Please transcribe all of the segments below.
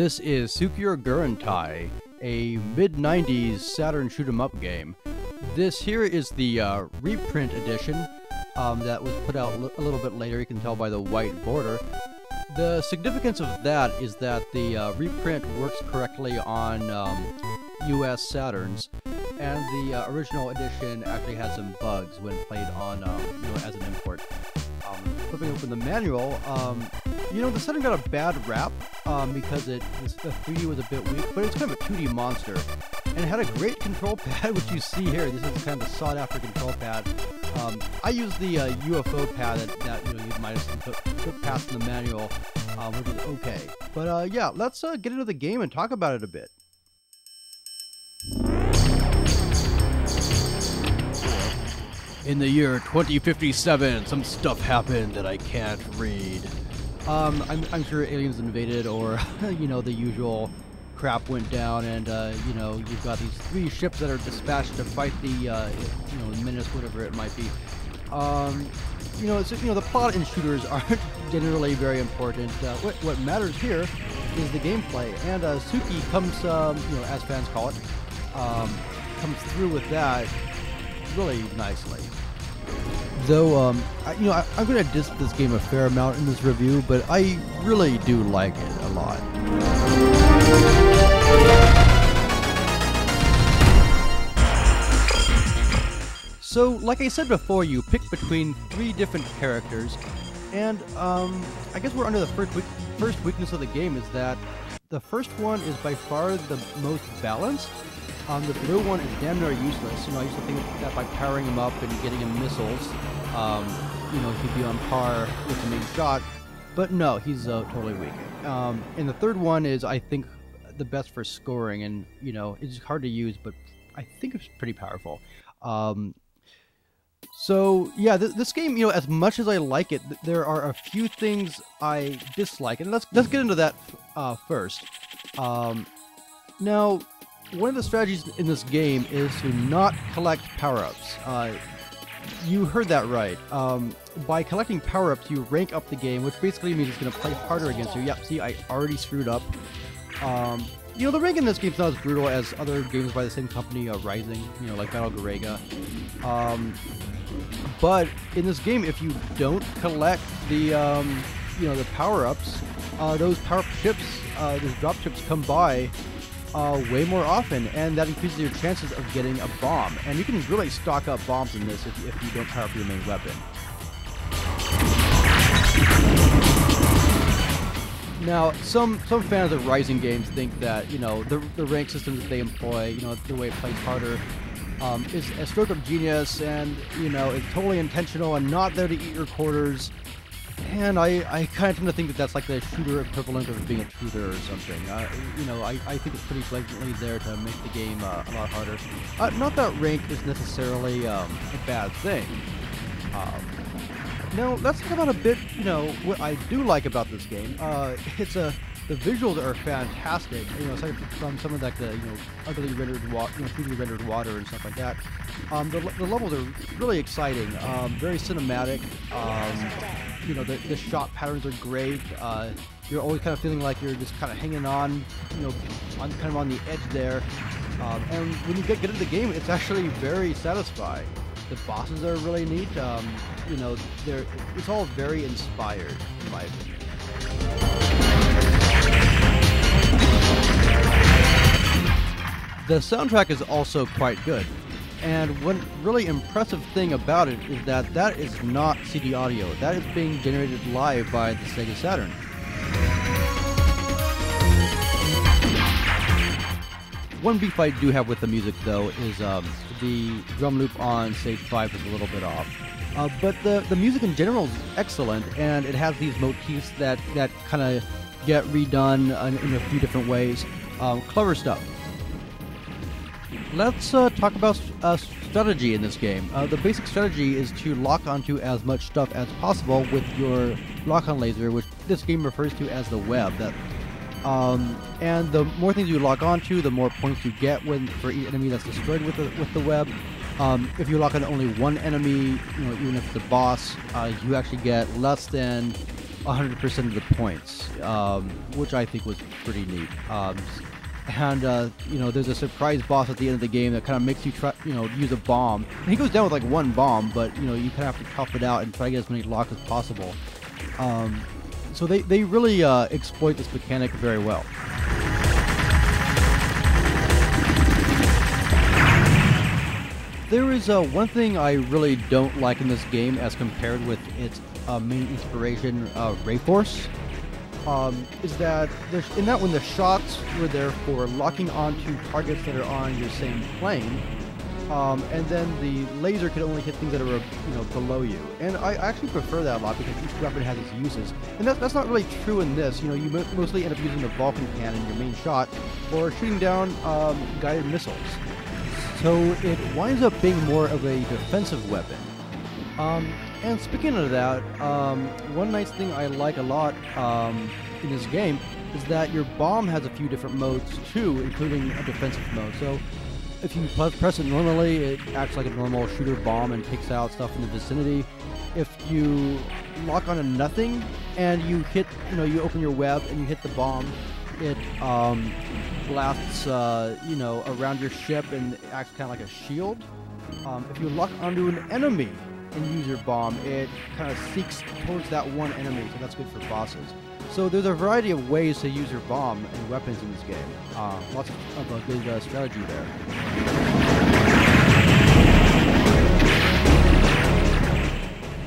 This is Soukyugurentai, a mid-90s Saturn shoot-'em-up game. This here is the reprint edition that was put out a little bit later. You can tell by the white border. The significance of that is that the reprint works correctly on US Saturns, and the original edition actually had some bugs when played on, as an import. Flipping open the manual, the Saturn got a bad rap because the 3D was a bit weak, but it's kind of a 2D monster. And it had a great control pad, which you see here. This is kind of a sought-after control pad. I use the UFO pad that you might have put past in the manual, which is okay. But yeah, let's get into the game and talk about it a bit. In the year 2057, some stuff happened that I can't read. I'm sure aliens invaded, or the usual crap went down, and you've got these 3 ships that are dispatched to fight the menace, whatever it might be. The plot in shooters aren't generally very important. What matters here is the gameplay, and Souky comes, as fans call it, comes through with that really nicely. Though, I'm going to diss this game a fair amount in this review, but I really do like it a lot. So, like I said before, you pick between 3 different characters, and I guess we're under the first weakness of the game is that the first one is by far the most balanced. The blue one is damn near useless. I used to think that by powering him up and getting him missiles, he'd be on par with the main shot. But no, he's totally weak. And the third one is, I think, the best for scoring, and it's hard to use, but I think it's pretty powerful. So yeah, this game, as much as I like it, there are a few things I dislike, and let's get into that first. Now, one of the strategies in this game is to not collect power-ups. You heard that right. By collecting power-ups, you rank up the game, which basically means it's going to play harder against you. Yep, see, I already screwed up. The rank in this game is not as brutal as other games by the same company, Raizing, like Battle Garega. But in this game, if you don't collect the, the power-ups, those power-up chips, those drop chips come by way more often, and that increases your chances of getting a bomb. And you can really stock up bombs in this if you don't power up your main weapon. Now, some fans of Raizing games think that the rank system that they employ, the way it plays harder, is a stroke of genius, and it's totally intentional and not there to eat your quarters. And I kind of tend to think that that's like the shooter equivalent of being a tutor or something. I think it's pretty blatantly there to make the game a lot harder. Not that rank is necessarily a bad thing. Now, let's talk about a bit, what I do like about this game. The visuals are fantastic. Aside from some of the ugly rendered 3D rendered water and stuff like that. The levels are really exciting. Very cinematic. The shot patterns are great. You're always kind of feeling like you're just kind of hanging on, on the edge there. And when you get into the game, it's actually very satisfying. The bosses are really neat. It's all very inspired, in my opinion. The soundtrack is also quite good. And one really impressive thing about it is that is not CD audio. That is being generated live by the Sega Saturn. One beef I do have with the music, though, is the drum loop on Stage 5 is a little bit off. But the music in general is excellent, and it has these motifs that kind of get redone in a few different ways. Clever stuff. Let's talk about strategy in this game. The basic strategy is to lock onto as much stuff as possible with your lock-on laser, which this game refers to as the web. And the more things you lock onto, the more points you get for each enemy that's destroyed with the web. If you lock on only one enemy, even if it's a boss, you actually get less than 100% of the points, which I think was pretty neat. You know, there's a surprise boss at the end of the game that kind of makes you try, you know, use a bomb. And he goes down with like one bomb, but you know, you kind of have to tough it out and try to get as many locks as possible. So they really exploit this mechanic very well. There is one thing I really don't like in this game as compared with its main inspiration, RayForce. Is that when the shots were there for locking onto targets that are on your same plane, and then the laser could only hit things that are, you know, below you. And I actually prefer that a lot because each weapon has its uses. And that's not really true in this. You know, you mostly end up using the Vulcan cannon in your main shot, or shooting down guided missiles. So it winds up being more of a defensive weapon. And speaking of that, one nice thing I like a lot in this game is that your bomb has a few different modes too, including a defensive mode. So if you press it normally, it acts like a normal shooter bomb and takes out stuff in the vicinity. If you lock onto nothing and you hit, you know, you open your web and you hit the bomb, it blasts, you know, around your ship and it acts kind of like a shield. If you lock onto an enemy and use your bomb, it kind of seeks towards that one enemy, so that's good for bosses. So there's a variety of ways to use your bomb and weapons in this game. Lots of a good strategy there.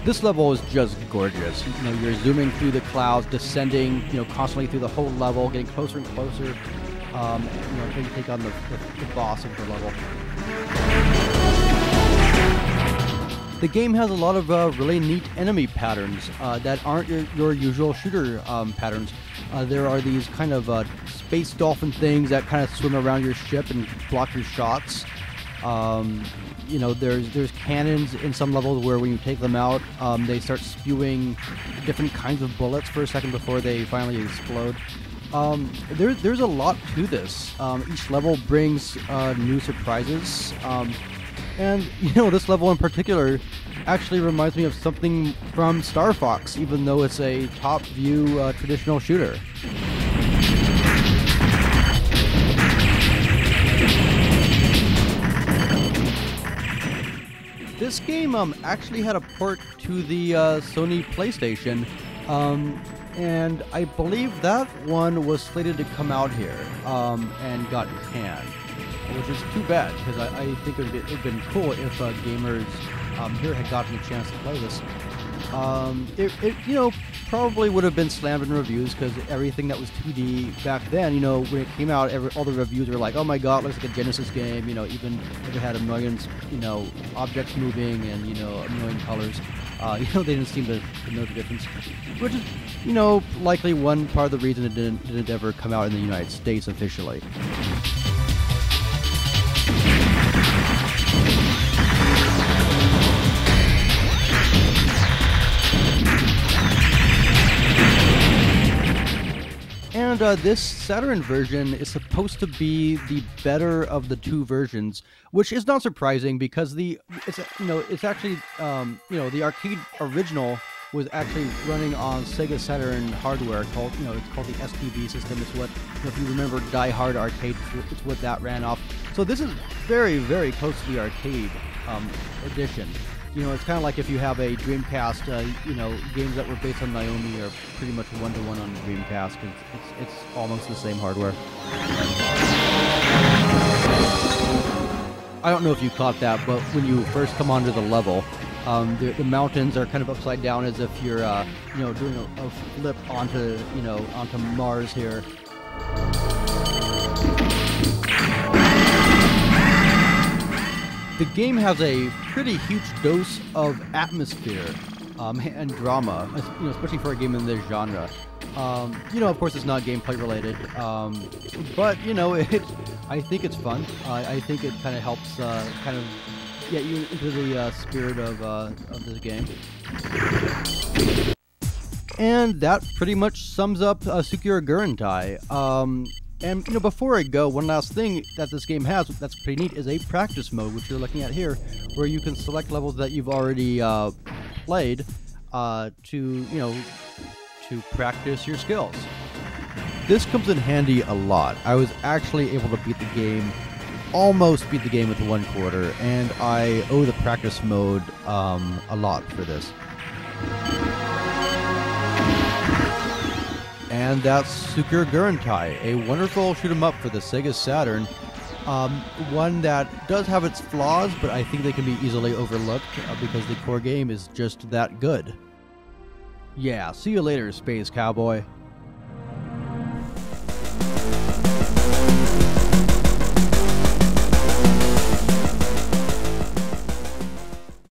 This level is just gorgeous. You know, you're zooming through the clouds, descending, you know, constantly through the whole level, getting closer and closer. You know, until you take on the boss of the level. The game has a lot of really neat enemy patterns that aren't your usual shooter patterns. There are these kind of space dolphin things that kind of swim around your ship and block your shots. You know, there's cannons in some levels where when you take them out, they start spewing different kinds of bullets for a second before they finally explode. There's a lot to this. Each level brings new surprises. And, you know, this level in particular actually reminds me of something from Star Fox, even though it's a top-view traditional shooter. This game actually had a port to the Sony PlayStation, and I believe that one was slated to come out here and got canned. Which is too bad, because I think it would have been cool if gamers here had gotten a chance to play this. It you know, probably would have been slammed in reviews, because everything that was 2D back then, you know, when it came out, all the reviews were like, oh my god, it looks like a Genesis game, you know, even if it had a million, you know, objects moving and, you know, a million colors. You know, they didn't seem to know the difference, which is, you know, likely one part of the reason it didn't ever come out in the United States officially. And this Saturn version is supposed to be the better of the two versions, which is not surprising because it's actually the arcade original was actually running on Sega Saturn hardware called it's called the STB system. It's what, if you remember Die Hard arcade, it's what that ran off. So this is very, very close to the arcade edition. You know, it's kind of like if you have a Dreamcast, games that were based on Naomi are pretty much one-to-one on the Dreamcast. It's almost the same hardware. I don't know if you caught that, but when you first come onto the level, the mountains are kind of upside down as if you're, doing a flip onto Mars here. The game has a pretty huge dose of atmosphere and drama, especially for a game in this genre. Of course, it's not gameplay related, but I think it's fun. I think it kind of helps get you into the spirit of the game. And that pretty much sums up Soukyugurentai. And before I go, one last thing that this game has that's pretty neat is a practice mode, which you're looking at here, where you can select levels that you've already played to to practice your skills. This comes in handy a lot. I was actually able to almost beat the game with 1/4, and I owe the practice mode a lot for this. And that's Soukyugurentai, a wonderful shoot 'em up for the Sega Saturn. One that does have its flaws, but I think they can be easily overlooked because the core game is just that good. Yeah, see you later, Space Cowboy.